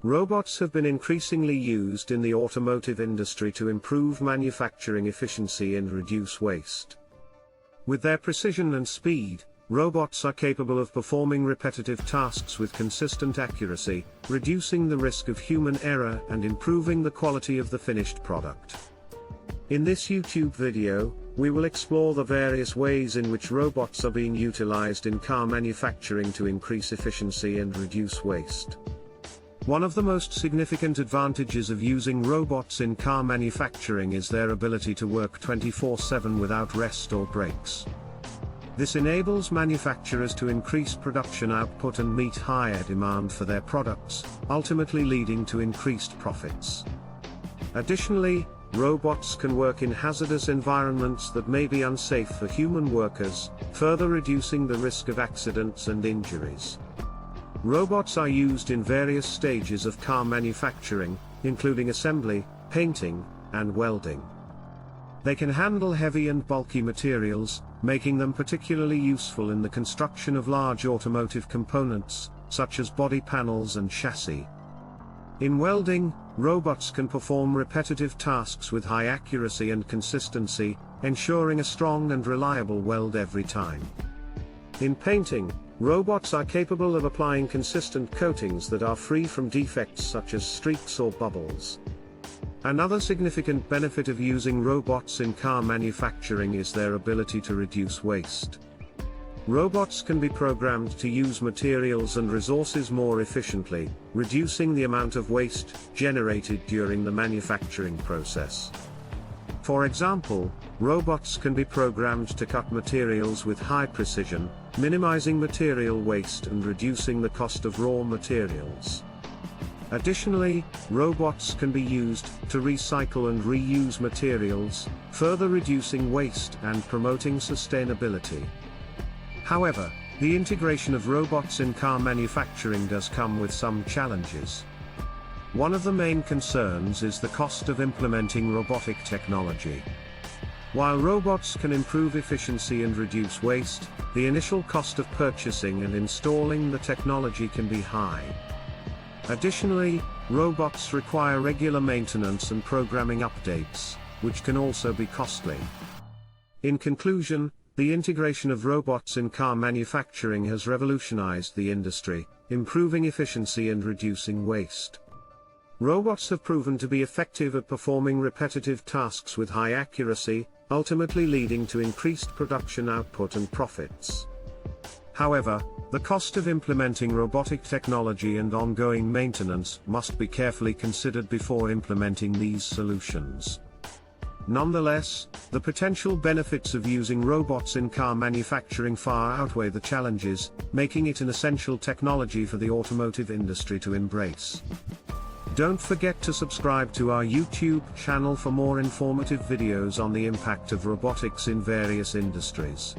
Robots have been increasingly used in the automotive industry to improve manufacturing efficiency and reduce waste. With their precision and speed, robots are capable of performing repetitive tasks with consistent accuracy, reducing the risk of human error and improving the quality of the finished product. In this YouTube video, we will explore the various ways in which robots are being utilized in car manufacturing to increase efficiency and reduce waste. One of the most significant advantages of using robots in car manufacturing is their ability to work 24/7 without rest or breaks. This enables manufacturers to increase production output and meet higher demand for their products, ultimately leading to increased profits. Additionally, robots can work in hazardous environments that may be unsafe for human workers, further reducing the risk of accidents and injuries. Robots are used in various stages of car manufacturing, including assembly, painting, and welding. They can handle heavy and bulky materials, making them particularly useful in the construction of large automotive components, such as body panels and chassis. In welding, robots can perform repetitive tasks with high accuracy and consistency, ensuring a strong and reliable weld every time. In painting, robots are capable of applying consistent coatings that are free from defects such as streaks or bubbles. Another significant benefit of using robots in car manufacturing is their ability to reduce waste. Robots can be programmed to use materials and resources more efficiently, reducing the amount of waste generated during the manufacturing process. For example, robots can be programmed to cut materials with high precision, minimizing material waste and reducing the cost of raw materials. Additionally, robots can be used to recycle and reuse materials, further reducing waste and promoting sustainability. However, the integration of robots in car manufacturing does come with some challenges. One of the main concerns is the cost of implementing robotic technology. While robots can improve efficiency and reduce waste, the initial cost of purchasing and installing the technology can be high. Additionally, robots require regular maintenance and programming updates, which can also be costly. In conclusion, the integration of robots in car manufacturing has revolutionized the industry, improving efficiency and reducing waste. Robots have proven to be effective at performing repetitive tasks with high accuracy, ultimately leading to increased production output and profits. However, the cost of implementing robotic technology and ongoing maintenance must be carefully considered before implementing these solutions. Nonetheless, the potential benefits of using robots in car manufacturing far outweigh the challenges, making it an essential technology for the automotive industry to embrace. Don't forget to subscribe to our YouTube channel for more informative videos on the impact of robotics in various industries.